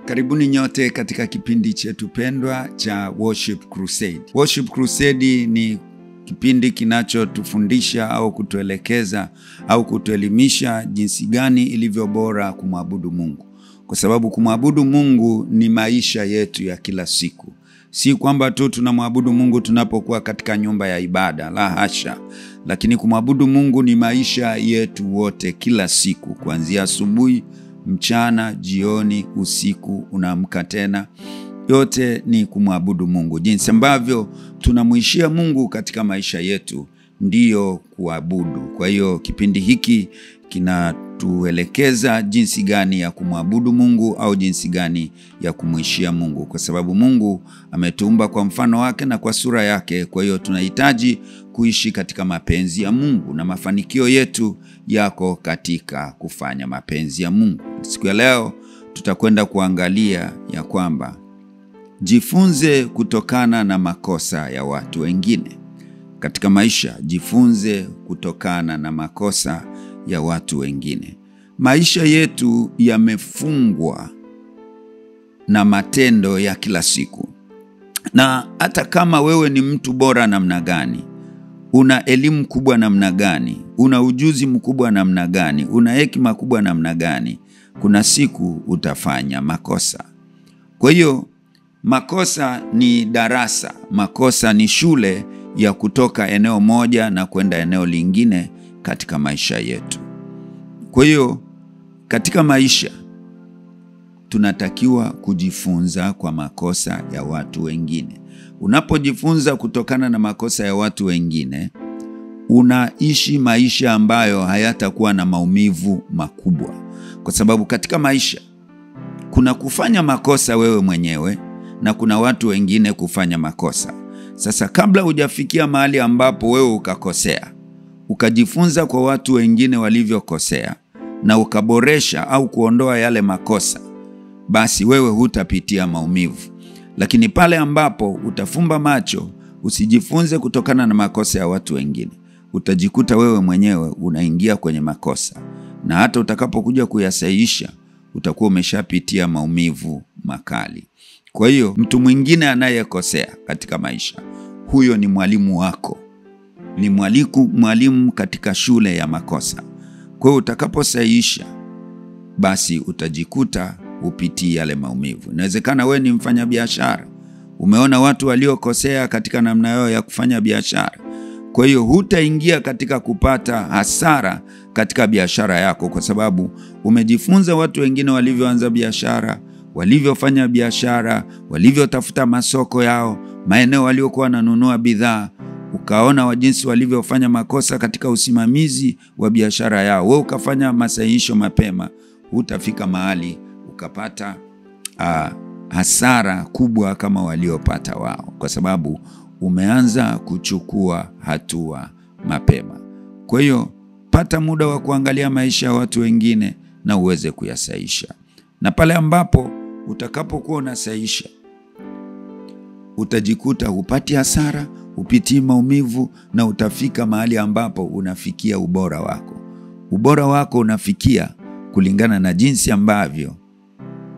Karibuni nyote katika kipindi chetu pendwa cha Worship Crusade. Worship Crusade ni kipindi kinachotufundisha au kutuelekeza au kutuelimisha jinsi gani ilivyo bora kumwabudu Mungu. Kwa sababu kumwabudu Mungu ni maisha yetu ya kila siku. Si kwamba tu tunamwabudu Mungu tunapokuwa katika nyumba ya ibada, la hasha. Lakini kumwabudu Mungu ni maisha yetu wote kila siku, kuanzia asubuhi, mchana, jioni, usiku, unaamka tena. Yote ni kumwabudu Mungu. Jinsi ambavyo tunamuishia Mungu katika maisha yetu ndiyo kuabudu. Kwa hiyo kipindi hiki kinatuelekeza jinsi gani ya kumwabudu Mungu au jinsi gani ya kumuishia Mungu, kwa sababu Mungu ametuumba kwa mfano wake na kwa sura yake. Kwa hiyo tunahitaji kuishi katika mapenzi ya Mungu, na mafanikio yetu yako katika kufanya mapenzi ya Mungu. Siku ya leo tutakwenda kuangalia ya kwamba jifunze kutokana na makosa ya watu wengine. Katika maisha, jifunze kutokana na makosa ya watu wengine. Maisha yetu yamefungwa na matendo ya kila siku. Na hata kama wewe ni mtu bora namna gani, una elimu kubwa namna gani, una ujuzi mkubwa namna gani, una hekima kubwa namna gani, kuna siku utafanya makosa. Kwa hiyo makosa ni darasa, makosa ni shule ya kutoka eneo moja na kwenda eneo lingine katika maisha yetu. Kwa hiyo katika maisha tunatakiwa kujifunza kwa makosa ya watu wengine. Unapojifunza kutokana na makosa ya watu wengine, unaishi maisha ambayo hayatakuwa na maumivu makubwa. Kwa sababu katika maisha kuna kufanya makosa wewe mwenyewe na kuna watu wengine kufanya makosa. Sasa kabla hujafikia mahali ambapo wewe ukakosea, ukajifunza kwa watu wengine walivyokosea na ukaboresha au kuondoa yale makosa, basi wewe hutapitia maumivu. Lakini pale ambapo utafumba macho, usijifunze kutokana na makosa ya watu wengine, utajikuta wewe mwenyewe unaingia kwenye makosa, na hata utakapokuja kuyasahihisha utakuwa umeshapitia maumivu makali. Kwa hiyo mtu mwingine anayekosea katika maisha, huyo ni mwalimu wako. Ni mwalimu katika shule ya makosa. Kwa hiyo utakaposahihisha, basi utajikuta upitie yale maumivu. Inawezekana wewe ni mfanyabiashara, umeona watu waliokosea katika namna yao ya kufanya biashara. Kwa hiyo hutaingia katika kupata hasara katika biashara yako, kwa sababu umejifunza watu wengine walivyoanza biashara, walivyofanya biashara, walivyotafuta masoko yao, maeneo waliokuwa wananunua bidhaa. Ukaona jinsi walivyofanya makosa katika usimamizi wa biashara yao. Wewe ukafanya masahihisho mapema, hutafika mahali ukapata hasara kubwa kama waliopata wao, kwa sababu umeanza kuchukua hatua mapema. Kwa hiyo pata muda wa kuangalia maisha ya watu wengine na uweze kuyasahihisha. Na pale ambapo utakapokuwa unasahihisha, utajikuta hupati hasara, upitii maumivu, na utafika mahali ambapo unafikia ubora wako. Ubora wako unafikia kulingana na jinsi ambavyo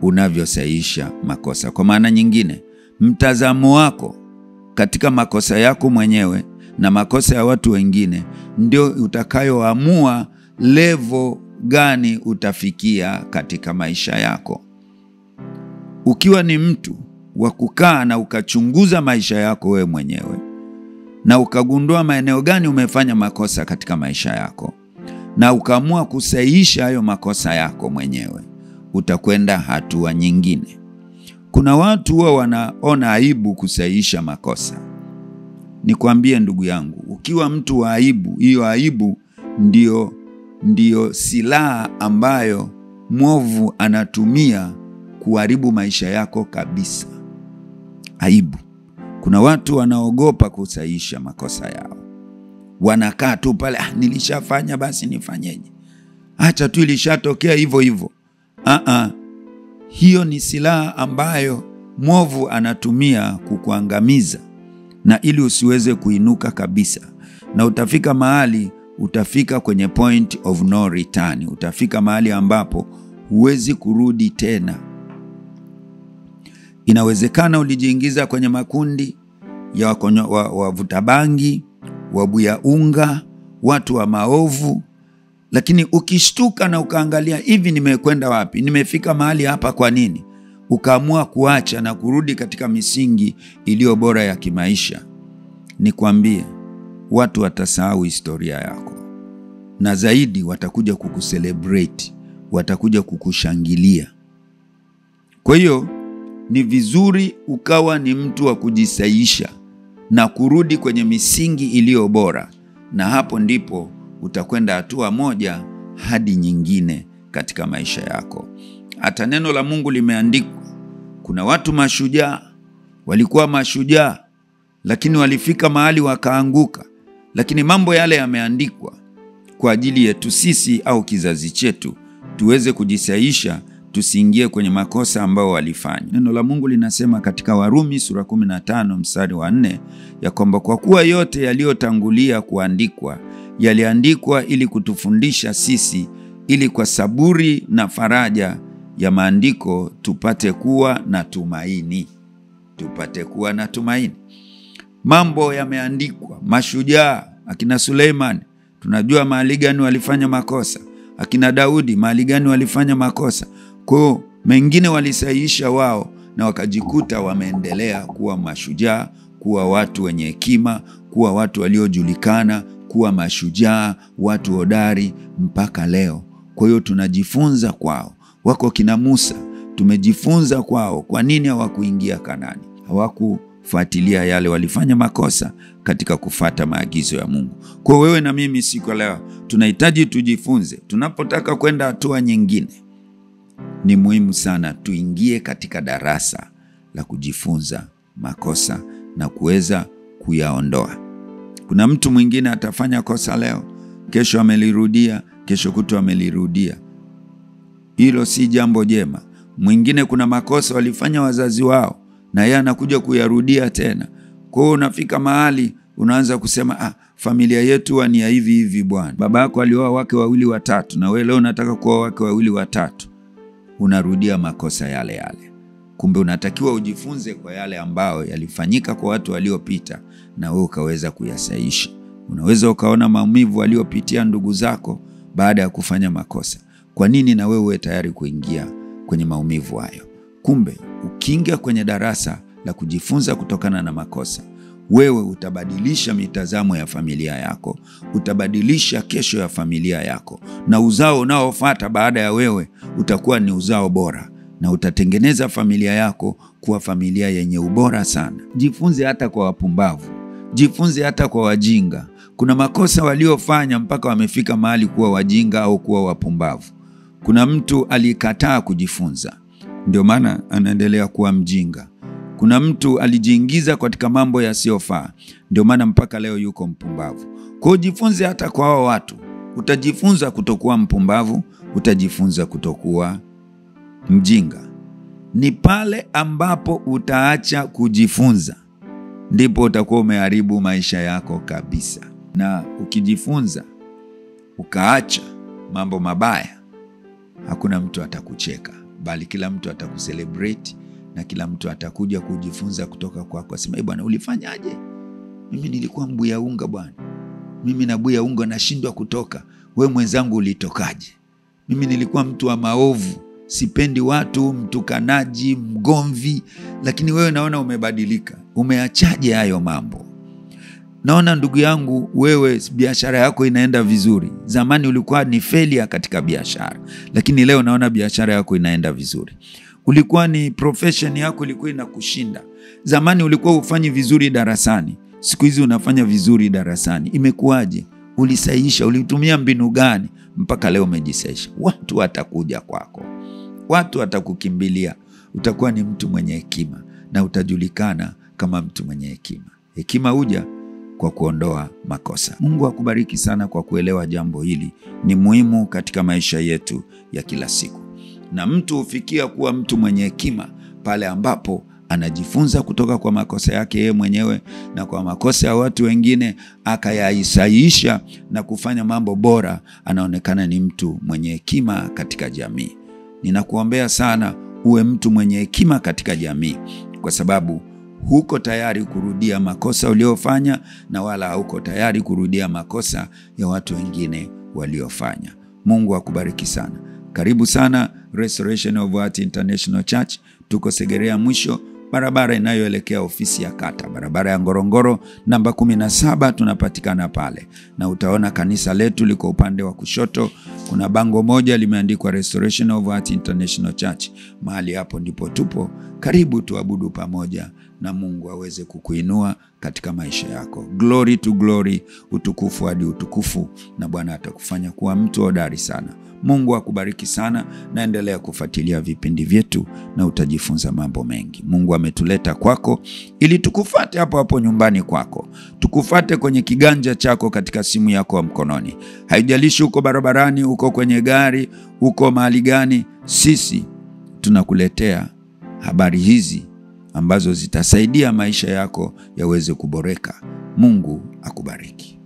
unavyosahihisha makosa. Kwa maana nyingine, mtazamo wako katika makosa yako mwenyewe na makosa ya watu wengine ndio utakayoamua level gani utafikia katika maisha yako. Ukiwa ni mtu wa kukaa na ukachunguza maisha yako wewe mwenyewe na ukagundua maeneo gani umefanya makosa katika maisha yako, na ukaamua kusahihisha hayo makosa yako mwenyewe, utakwenda hatua nyingine. Kuna watu huwa wanaona aibu kusahihisha makosa. Nikwambie ndugu yangu, ukiwa mtu wa aibu, hiyo aibu ndio silaha ambayo mwovu anatumia kuharibu maisha yako kabisa. Aibu. Kuna watu wanaogopa kusahihisha makosa yao. Wanakaa tu pale, nilishafanya basi nifanyeje? Acha tu, ilishatokea hivyo hivyo. Hiyo ni silaha ambayo mwovu anatumia kukuangamiza, na ili usiweze kuinuka kabisa. Na utafika mahali, utafika kwenye point of no return. Utafika mahali ambapo huwezi kurudi tena. Inawezekana ulijiingiza kwenye makundi ya wavuta bangi, wabuya unga, watu wa maovu, lakini ukishtuka na ukaangalia, hivi nimekwenda wapi? Nimefika mahali hapa kwa nini? Ukaamua kuacha na kurudi katika misingi iliyo bora ya kimaisha. Nikwambie, watu watasahau historia yako, na zaidi watakuja kukucelebrate, watakuja kukushangilia. Kwa hiyo ni vizuri ukawa ni mtu wa kujisaisha na kurudi kwenye misingi iliyo bora, na hapo ndipo utakwenda hatua moja hadi nyingine katika maisha yako. Hata neno la Mungu limeandikwa, kuna watu mashujaa, walikuwa mashujaa lakini walifika mahali wakaanguka. Lakini mambo yale yameandikwa kwa ajili yetu sisi au kizazi chetu, tuweze kujisaisha, tusiingie kwenye makosa ambao walifanya. Neno la Mungu linasema katika Warumi sura 15 mstari wa 4 ya kwamba kwa kuwa yote yaliyotangulia kuandikwa yaliandikwa ili kutufundisha sisi, ili kwa saburi na faraja ya maandiko tupate kuwa na tumaini. Tupate kuwa na tumaini. Mambo yameandikwa. Mashujaa, akina Suleiman, tunajua mahali gani walifanya makosa. Akina Daudi, mahali gani walifanya makosa. Kwa mengine walisahihisha wao na wakajikuta wameendelea kuwa mashujaa, kuwa watu wenye hekima, kuwa watu waliojulikana, kuwa mashujaa, watu hodari mpaka leo. Kwa hiyo tunajifunza kwao. Wako kina Musa, tumejifunza kwao. Kwa nini hawakuingia Kanaani? Hawakufuatilia yale, walifanya makosa katika kufata maagizo ya Mungu. Kwa wewe na mimi siku leo tunahitaji tujifunze. Tunapotaka kwenda hatua nyingine, ni muhimu sana tuingie katika darasa la kujifunza makosa na kuweza kuyaondoa. Kuna mtu mwingine atafanya kosa leo, kesho amelirudia, kesho kutwa amelirudia. Hilo si jambo jema. Mwingine kuna makosa walifanya wazazi wao na yeye anakuja kuyarudia tena. Kwa hiyo unafika mahali unaanza kusema, familia yetu ni ya hivi hivi bwana. Baba yako alioa wake 2 watatu na wewe leo unataka kuoa wake 2 watatu. Unarudia makosa yale yale. Kumbe unatakiwa ujifunze kwa yale ambao yalifanyika kwa watu waliopita na wewe ukaweza kuyasahihisha. Unaweza ukaona maumivu waliopitia ndugu zako baada ya kufanya makosa. Kwa nini na wewe tayari kuingia kwenye maumivu hayo? Kumbe ukiingia kwenye darasa la kujifunza kutokana na makosa, wewe utabadilisha mitazamo ya familia yako, utabadilisha kesho ya familia yako, na uzao unaofuata baada ya wewe utakuwa ni uzao bora, na utatengeneza familia yako kuwa familia yenye ubora sana. Jifunze hata kwa wapumbavu, jifunze hata kwa wajinga. Kuna makosa waliofanya mpaka wamefika mahali kuwa wajinga au kuwa wapumbavu. Kuna mtu alikataa kujifunza, ndio maana anaendelea kuwa mjinga. Kuna mtu alijiingiza katika mambo yasiyofaa, ndio maana mpaka leo yuko mpumbavu. Kwa hiyo jifunze hata kwa hao watu. Utajifunza kutokuwa mpumbavu, utajifunza kutokuwa mjinga. Ni pale ambapo utaacha kujifunza ndipo utakuwa umeharibu maisha yako kabisa. Na ukijifunza ukaacha mambo mabaya, hakuna mtu atakucheka, bali kila mtu atakucelebrate, na kila mtu atakuja kujifunza kutoka kwako. Asema, bwana ulifanyaje? Mimi nilikuwa mbuya unga bwana. Mimi na buya unga nashindwa kutoka. Wewe mwenzangu ulitokaje? Mimi nilikuwa mtu wa maovu, sipendi watu, mtukanaji, mgomvi, lakini wewe naona umebadilika. Umeachaje hayo mambo? Naona ndugu yangu, wewe biashara yako inaenda vizuri. Zamani ulikuwa ni failure katika biashara, lakini leo naona biashara yako inaenda vizuri. Ulikuwa ni profession yako ilikuwa inakushinda. Zamani ulikuwa ufanyi vizuri darasani, siku hizi unafanya vizuri darasani. Imekuwaje? Ulisahihisha, ulitumia mbinu gani mpaka leo umejisahihisha? Watu watakuja kwako, watu watakukimbilia. Utakuwa ni mtu mwenye hekima na utajulikana kama mtu mwenye hekima. Hekima huja kwa kuondoa makosa. Mungu akubariki sana kwa kuelewa jambo hili. Ni muhimu katika maisha yetu ya kila siku. Na mtu hufikia kuwa mtu mwenye hekima pale ambapo anajifunza kutoka kwa makosa yake yeye mwenyewe na kwa makosa ya watu wengine, akayasahihisha na kufanya mambo bora. Anaonekana ni mtu mwenye hekima katika jamii. Ninakuombea sana uwe mtu mwenye hekima katika jamii, kwa sababu huko tayari kurudia makosa uliofanya na wala hauko tayari kurudia makosa ya watu wengine waliofanya. Mungu akubariki sana. Karibu sana Restoration of Heart International Church. Tuko Segerea mwisho, barabara inayoelekea ofisi ya kata, barabara ya Ngorongoro namba 17, tunapatikana pale. Na utaona kanisa letu liko upande wa kushoto. Kuna bango moja limeandikwa Restoration of Heart International Church. Mahali hapo ndipo tupo. Karibu tuabudu pamoja na Mungu aweze kukuinua katika maisha yako. Glory to glory, utukufu hadi utukufu, na Bwana atakufanya kuwa mtu hodari sana. Mungu akubariki sana, na endelea kufuatilia vipindi vyetu na utajifunza mambo mengi. Mungu ametuleta kwako ili tukufuate hapo hapo nyumbani kwako. Tukufuate kwenye kiganja chako katika simu yako ya mkononi. Haijalishi uko barabarani, uko kwenye gari, uko mahali gani, sisi tunakuletea habari hizi ambazo zitasaidia maisha yako yaweze kuboreka. Mungu akubariki.